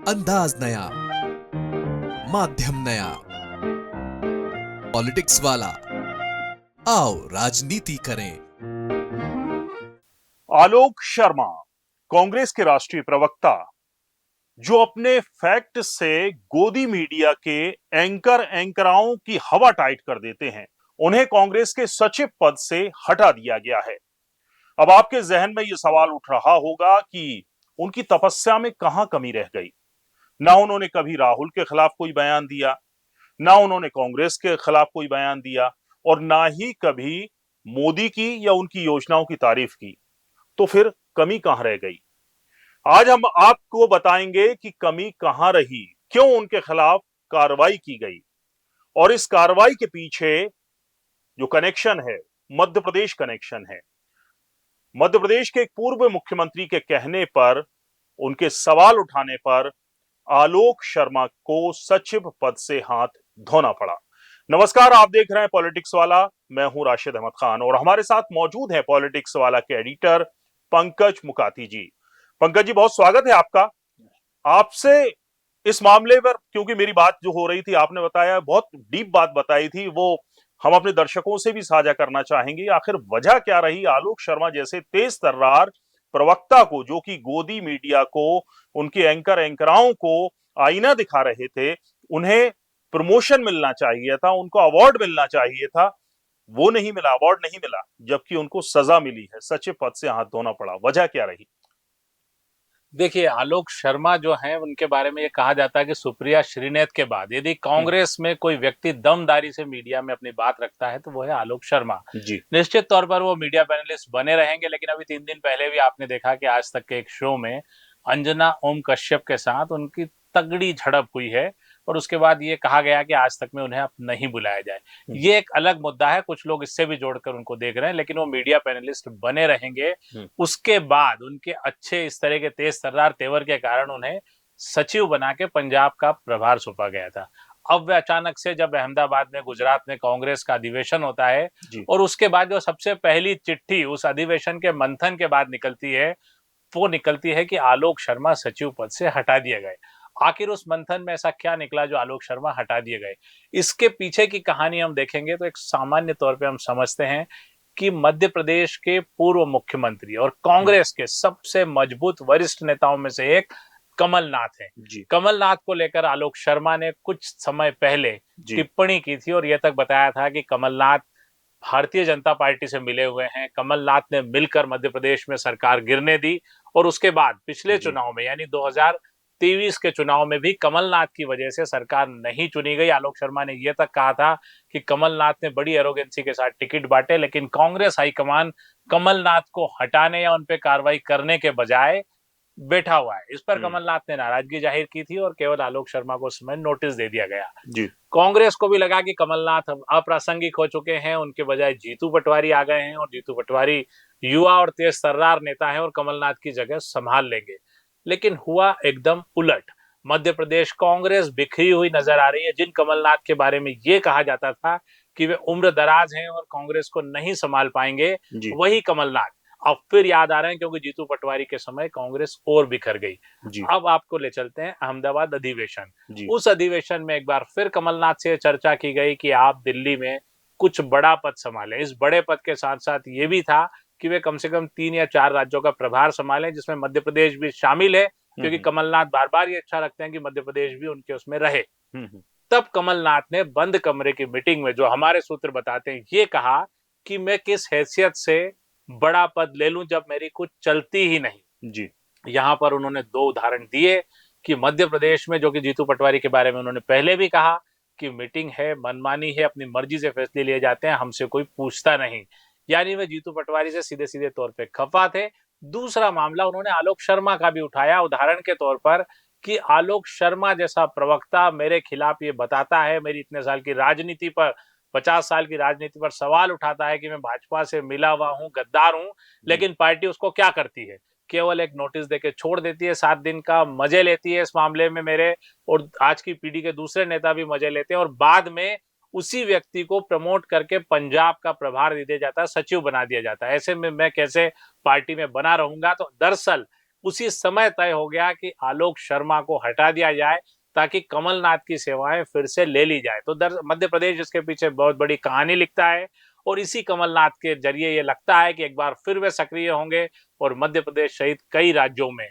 अंदाज नया, माध्यम नया, पॉलिटिक्स वाला, आओ राजनीति करें। आलोक शर्मा, कांग्रेस के राष्ट्रीय प्रवक्ता, जो अपने फैक्ट से गोदी मीडिया के एंकराओं की हवा टाइट कर देते हैं, उन्हें कांग्रेस के सचिव पद से हटा दिया गया है। अब आपके जहन में यह सवाल उठ रहा होगा कि उनकी तपस्या में कहां कमी रह गई। ना उन्होंने कभी राहुल के खिलाफ कोई बयान दिया, ना उन्होंने कांग्रेस के खिलाफ कोई बयान दिया, और ना ही कभी मोदी की या उनकी योजनाओं की तारीफ की। तो फिर कमी कहां रह गई? आज हम आपको बताएंगे कि कमी कहां रही, क्यों उनके खिलाफ कार्रवाई की गई, और इस कार्रवाई के पीछे जो कनेक्शन है, मध्य प्रदेश कनेक्शन है। मध्य प्रदेश के एक पूर्व मुख्यमंत्री के कहने पर, उनके सवाल उठाने पर आलोक शर्मा को सचिव पद से हाथ धोना पड़ा। नमस्कार, आप देख रहे हैं पॉलिटिक्स वाला। मैं हूं राशिद अहमद खान और हमारे साथ मौजूद है पॉलिटिक्स वाला के एडिटर पंकज मुकाती जी। पंकज जी, बहुत स्वागत है आपका। आपसे इस मामले पर, क्योंकि मेरी बात जो हो रही थी, आपने बताया, बहुत डीप बात बताई थी, वो हम अपने दर्शकों से भी साझा करना चाहेंगे। आखिर वजह क्या रही आलोक शर्मा जैसे तेज तर्रार प्रवक्ता को, जो कि गोदी मीडिया को, उनके एंकराओं को आईना दिखा रहे थे, उन्हें प्रमोशन मिलना चाहिए था, उनको अवार्ड मिलना चाहिए था, वो नहीं मिला, अवार्ड नहीं मिला, जबकि उनको सजा मिली है, सचिव पद से हाथ धोना पड़ा। वजह क्या रही? देखिए, आलोक शर्मा जो हैं, उनके बारे में ये कहा जाता है कि सुप्रिया श्रीनेत के बाद यदि कांग्रेस में कोई व्यक्ति दमदारी से मीडिया में अपनी बात रखता है तो वो है आलोक शर्मा। जी। निश्चित तौर पर वो मीडिया पैनलिस्ट बने रहेंगे, लेकिन अभी 3 दिन पहले भी आपने देखा कि आज तक के एक शो में अंजना ओम कश्यप के साथ उनकी तगड़ी झड़प हुई है, और उसके बाद ये कहा गया कि आज तक में उन्हें अब नहीं बुलाया जाए। ये एक अलग मुद्दा है, कुछ लोग इससे भी जोड़कर उनको देख रहे हैं, लेकिन वो मीडिया पैनलिस्ट बने रहेंगे। उसके बाद उनके अच्छे इस तरह के तेज तर्रार तेवर के कारण उन्हें सचिव बना के पंजाब का प्रभार सौंपा गया था। अब वे अचानक से, जब अहमदाबाद में, गुजरात में कांग्रेस का अधिवेशन होता है, और उसके बाद जो सबसे पहली चिट्ठी उस अधिवेशन के मंथन के बाद निकलती है, वो निकलती है कि आलोक शर्मा सचिव पद से हटा दिए गए। आखिर उस मंथन में ऐसा क्या निकला जो आलोक शर्मा हटा दिए गए? इसके पीछे की कहानी हम देखेंगे तो एक सामान्य तौर पे हम समझते हैं कि मध्य प्रदेश के पूर्व मुख्यमंत्री और कांग्रेस के सबसे मजबूत वरिष्ठ नेताओं में से एक कमलनाथ है। कमलनाथ को लेकर आलोक शर्मा ने कुछ समय पहले टिप्पणी की थी और यह तक बताया था कि कमलनाथ भारतीय जनता पार्टी से मिले हुए हैं, कमलनाथ ने मिलकर मध्य प्रदेश में सरकार गिरने दी, और उसके बाद पिछले चुनाव में, यानी 2023 के चुनाव में भी कमलनाथ की वजह से सरकार नहीं चुनी गई। आलोक शर्मा ने यह तक कहा था कि कमलनाथ ने बड़ी एरोगेंसी के साथ टिकट बांटे, लेकिन कांग्रेस हाईकमान कमलनाथ को हटाने या उन पे कार्रवाई करने के बजाय बैठा हुआ है। इस पर कमलनाथ ने नाराजगी जाहिर की थी और केवल आलोक शर्मा को उस समय नोटिस दे दिया गया। कांग्रेस को भी लगा कि कमलनाथ अप्रासंगिक हो चुके हैं, उनके बजाय जीतू पटवारी आ गए हैं, और जीतू पटवारी युवा और तेज तर्रार नेता हैं और कमलनाथ की जगह संभाल लेंगे। लेकिन हुआ एकदम उलट। मध्य प्रदेश कांग्रेस बिखरी हुई नजर आ रही है। जिन कमलनाथ के बारे में ये कहा जाता था कि वे उम्र दराज हैं और कांग्रेस को नहीं संभाल पाएंगे, वही कमलनाथ अब फिर याद आ रहे हैं, क्योंकि जीतू पटवारी के समय कांग्रेस और बिखर गई। अब आपको ले चलते हैं अहमदाबाद अधिवेशन। उस अधिवेशन में एक बार फिर कमलनाथ से चर्चा की गई कि आप दिल्ली में कुछ बड़ा पद संभालें। इस बड़े पद के साथ साथ ये भी था कि वे कम से कम 3 या 4 राज्यों का प्रभार संभालें, जिसमें मध्य प्रदेश भी शामिल है, क्योंकि कमलनाथ बार बार ये अच्छा रखते हैं कि मध्य प्रदेश भी उनके उसमें रहे। तब कमलनाथ ने बंद कमरे की मीटिंग में, जो हमारे सूत्र बताते हैं, ये कहा कि मैं किस हैसियत से बड़ा पद ले लूं जब मेरी कुछ चलती ही नहीं। यहां पर उन्होंने 2 उदाहरण दिए कि मध्य प्रदेश में, जो कि जीतू पटवारी के बारे में उन्होंने पहले भी कहा कि मीटिंग है, मनमानी है, अपनी मर्जी से फैसले लिए जाते हैं, हमसे कोई पूछता नहीं। यानी वे जीतू पटवारी से सीधे सीधे तौर पे खफा थे। दूसरा मामला उन्होंने आलोक शर्मा का भी उठाया, उदाहरण के तौर पर, कि आलोक शर्मा जैसा प्रवक्ता मेरे खिलाफ ये बताता है, मेरी इतने साल की राजनीति पर, 50 साल की राजनीति पर सवाल उठाता है कि मैं भाजपा से मिला हुआ हूं, गद्दार हूं, लेकिन पार्टी उसको क्या करती है? केवल एक नोटिस देके छोड़ देती है, 7 दिन का मजे लेती है इस मामले में मेरे, और आज की पीढ़ी के दूसरे नेता भी मजे लेते हैं, और बाद में उसी व्यक्ति को प्रमोट करके पंजाब का प्रभार दे दिया जाता है, सचिव बना दिया जाता है। ऐसे में मैं कैसे पार्टी में बना रहूंगा? तो दरअसल उसी समय तय हो गया कि आलोक शर्मा को हटा दिया जाए ताकि कमलनाथ की सेवाएं फिर से ले ली जाए। तो मध्य प्रदेश इसके पीछे बहुत बड़ी कहानी लिखता है और इसी कमलनाथ के जरिए ये लगता है कि एक बार फिर वे सक्रिय होंगे और मध्य प्रदेश सहित कई राज्यों में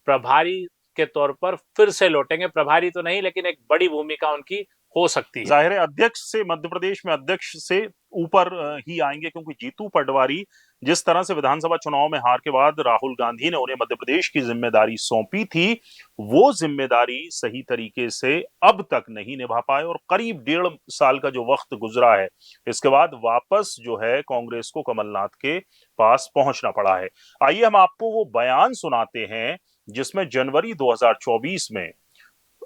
प्रभारी के तौर पर फिर से लौटेंगे। प्रभारी तो नहीं, लेकिन एक बड़ी भूमिका उनकी हो सकती है। जाहिर है अध्यक्ष से, मध्य प्रदेश में अध्यक्ष से ऊपर ही आएंगे, क्योंकि जीतू पटवारी जिस तरह से विधानसभा चुनाव में हार के बाद राहुल गांधी ने उन्हें मध्य प्रदेश की जिम्मेदारी सौंपी थी, वो जिम्मेदारी सही तरीके से अब तक नहीं निभा पाए और करीब 1.5 साल का जो वक्त गुजरा है, इसके बाद वापस जो है कांग्रेस को कमलनाथ के पास पहुंचना पड़ा है। आइए हम आपको वो बयान सुनाते हैं जिसमें जनवरी 2024 में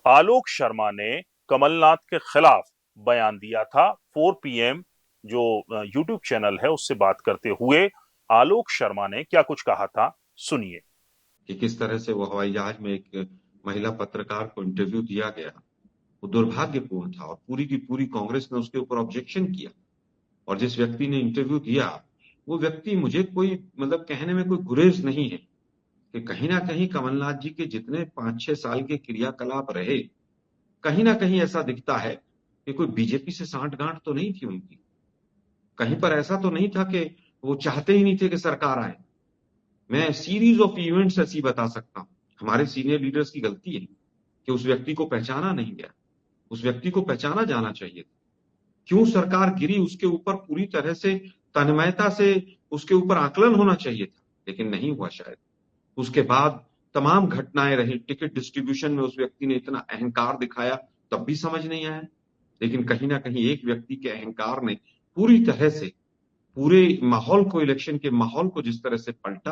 आलोक शर्मा ने कमलनाथ के खिलाफ बयान दिया था। 4 PM जो यूट्यूब चैनल है उससे बात करते हुए आलोक शर्मा ने क्या कुछ कहा था, सुनिए। कि किस तरह से वो हवाई जहाज में एक महिला पत्रकार को इंटरव्यू दिया गया, वो दुर्भाग्यपूर्ण था और पूरी की पूरी कांग्रेस ने उसके ऊपर ऑब्जेक्शन किया। और जिस व्यक्ति ने इंटरव्यू दिया वो व्यक्ति, मुझे कोई मतलब कहने में कोई गुरेज नहीं है कि कहीं ना कहीं कमलनाथ जी के जितने 5-6 साल के क्रियाकलाप रहे, कहीं ना कहीं ऐसा दिखता है कि कोई बीजेपी से सांठगांठ तो नहीं थी उनकी। कहीं पर ऐसा तो नहीं था कि वो चाहते ही नहीं थे कि सरकार आए। मैं सीरीज ऑफ इवेंट्स ऐसी बता सकता हूं। हमारे सीनियर लीडर्स की गलती है कि उस व्यक्ति को पहचाना नहीं गया। उस व्यक्ति को पहचाना जाना चाहिए था। क्यों सरकार गिरी, उसके ऊपर पूरी तरह से तन्मयता से उसके ऊपर आकलन होना चाहिए था, लेकिन नहीं हुआ शायद। उसके बाद तमाम घटनाएं रही, टिकट डिस्ट्रीब्यूशन में उस व्यक्ति ने इतना अहंकार दिखाया, तब भी समझ नहीं आया। लेकिन कहीं ना कहीं एक व्यक्ति के अहंकार ने पूरी तरह से पूरे माहौल को, इलेक्शन के माहौल को जिस तरह से पलटा,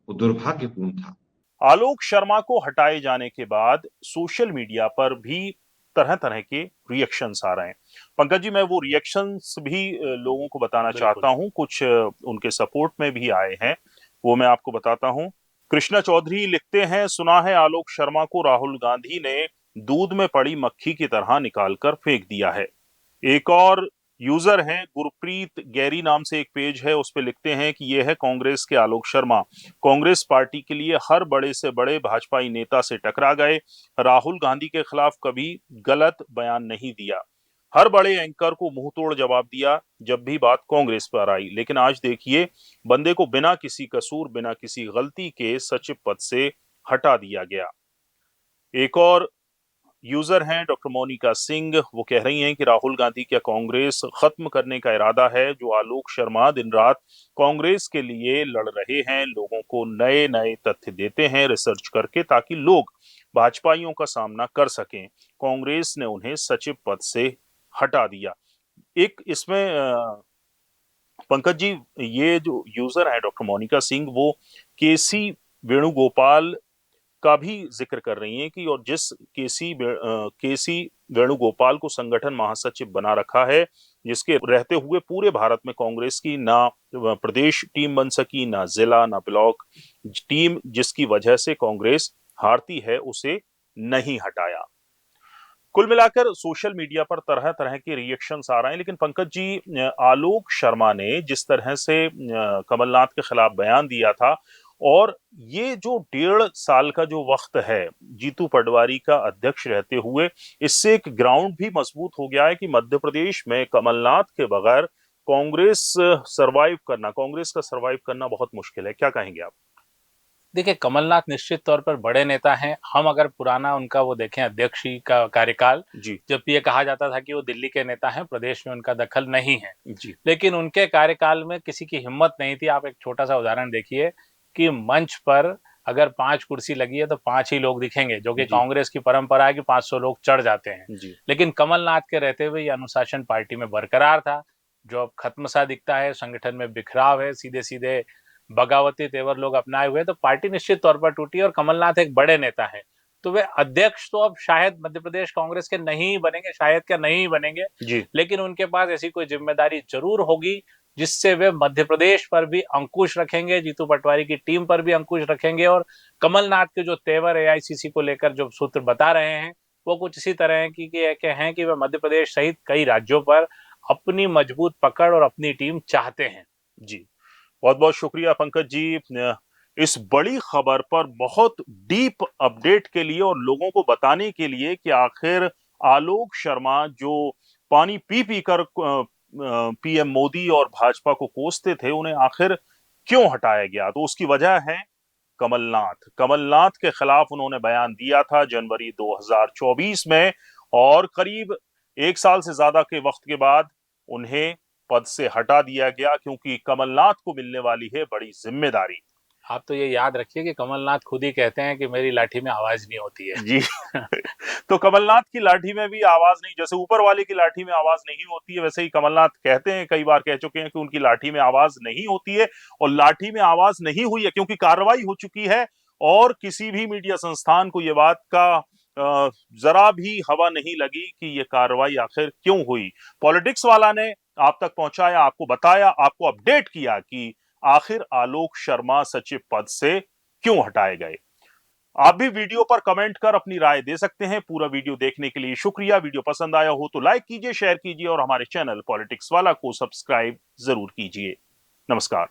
वो दुर्भाग्यपूर्ण था। आलोक शर्मा को हटाए जाने के बाद सोशल मीडिया पर भी तरह तरह के रिएक्शंस आ रहे हैं। पंकज जी, मैं वो रिएक्शंस भी लोगों को बताना चाहता हूं, कुछ उनके सपोर्ट में भी आए हैं, वो मैं आपको बताता हूं। कृष्णा चौधरी लिखते हैं, सुना है आलोक शर्मा को राहुल गांधी ने दूध में पड़ी मक्खी की तरह निकालकर फेंक दिया है। एक और यूजर हैं गुरप्रीत गैरी नाम से एक पेज है, उस पे लिखते हैं कि यह है कांग्रेस के आलोक शर्मा, कांग्रेस पार्टी के लिए हर बड़े से बड़े भाजपाई नेता से टकरा गए, राहुल गांधी के खिलाफ कभी गलत बयान नहीं दिया, हर बड़े एंकर को मुंह तोड़ जवाब दिया जब भी बात कांग्रेस पर आई, लेकिन आज देखिए बंदे को बिना किसी कसूर, बिना किसी गलती के सचिव पद से हटा दिया गया। एक और यूजर हैं डॉक्टर मोनिका सिंह, वो कह रही हैं कि राहुल गांधी क्या कांग्रेस खत्म करने का इरादा है? जो आलोक शर्मा दिन रात कांग्रेस के लिए लड़ रहे हैं, लोगों को नए नए तथ्य देते हैं रिसर्च करके, ताकि लोग भाजपाइयों का सामना कर सकें, कांग्रेस ने उन्हें सचिव पद से हटा दिया। एक इसमें पंकज जी, ये जो यूजर है डॉक्टर मोनिका सिंह, वो केसी वेणुगोपाल का भी जिक्र कर रही हैं कि और जिस केसी वेणुगोपाल को संगठन महासचिव बना रखा है, जिसके रहते हुए पूरे भारत में कांग्रेस की ना प्रदेश टीम बन सकी, ना जिला, ना ब्लॉक टीम, जिसकी वजह से कांग्रेस हारती है, उसे नहीं हटाया। कुल मिलाकर सोशल मीडिया पर तरह तरह के रिएक्शंस आ रहे हैं, लेकिन पंकज जी, आलोक शर्मा ने जिस तरह से कमलनाथ के खिलाफ बयान दिया था, और ये जो 1.5 साल का जो वक्त है जीतू पटवारी का अध्यक्ष रहते हुए, इससे एक ग्राउंड भी मजबूत हो गया है कि मध्य प्रदेश में कमलनाथ के बगैर कांग्रेस का सरवाइव करना बहुत मुश्किल है। क्या कहेंगे आप? देखिए, कमलनाथ निश्चित तौर पर बड़े नेता हैं। हम अगर पुराना उनका वो देखें अध्यक्षी का कार्यकाल, जी जब ये कहा जाता था कि वो दिल्ली के नेता हैं, प्रदेश में उनका दखल नहीं है, जी लेकिन उनके कार्यकाल में किसी की हिम्मत नहीं थी। आप एक छोटा सा उदाहरण देखिए कि मंच पर अगर 5 कुर्सी लगी है तो 5 ही लोग दिखेंगे, जो कि कांग्रेस की परंपरा है कि 500 लोग चढ़ जाते हैं। लेकिन कमलनाथ के रहते हुए ये अनुशासन पार्टी में बरकरार था, जो अब खत्म सा दिखता है। संगठन में बिखराव है, सीधे सीधे बगावती तेवर लोग अपनाए हुए, तो पार्टी निश्चित तौर पर टूटी। और कमलनाथ एक बड़े नेता है, तो वे अध्यक्ष तो अब शायद मध्य प्रदेश कांग्रेस के नहीं बनेंगे, शायद क्या नहीं बनेंगे जी लेकिन उनके पास ऐसी कोई जिम्मेदारी जरूर होगी जिससे वे मध्य प्रदेश पर भी अंकुश रखेंगे, जीतू पटवारी की टीम पर भी अंकुश रखेंगे। और कमलनाथ के जो तेवर एआईसीसी को लेकर जो सूत्र बता रहे हैं, वो कुछ इसी तरह के हैं कि वे मध्य प्रदेश सहित कई राज्यों पर अपनी मजबूत पकड़ और अपनी टीम चाहते हैं। जी, बहुत बहुत शुक्रिया पंकज जी। इस बड़ी खबर पर बहुत डीप अपडेट के लिए और लोगों को बताने के लिए कि आखिर आलोक शर्मा जो पानी पी पी कर पीएम मोदी और भाजपा को कोसते थे, उन्हें आखिर क्यों हटाया गया, तो उसकी वजह है कमलनाथ के खिलाफ उन्होंने बयान दिया था जनवरी 2024 में, और करीब एक साल से ज्यादा के वक्त के बाद उन्हें पद से हटा दिया गया, क्योंकि कमलनाथ को मिलने वाली है बड़ी जिम्मेदारी। आप तो ये याद रखिए कि कमलनाथ खुद ही कहते हैं कि मेरी लाठी में आवाज नहीं होती है। जी तो कमलनाथ की लाठी में भी आवाज नहीं, जैसे ऊपर वाले की लाठी में आवाज नहीं होती है, वैसे ही कमलनाथ कहते हैं, कई बार कह चुके हैं कि उनकी लाठी में आवाज नहीं होती है, और लाठी में आवाज नहीं हुई है क्योंकि कार्रवाई हो चुकी है, और किसी भी मीडिया संस्थान को यह बात का जरा भी हवा नहीं लगी कि यह कार्रवाई आखिर क्यों हुई। पॉलिटिक्स वाला ने आप तक पहुंचाया, आपको बताया, आपको अपडेट किया कि आखिर आलोक शर्मा सचिव पद से क्यों हटाए गए। आप भी वीडियो पर कमेंट कर अपनी राय दे सकते हैं। पूरा वीडियो देखने के लिए शुक्रिया। वीडियो पसंद आया हो तो लाइक कीजिए, शेयर कीजिए और हमारे चैनल पॉलिटिक्स वाला को सब्सक्राइब जरूर कीजिए। नमस्कार।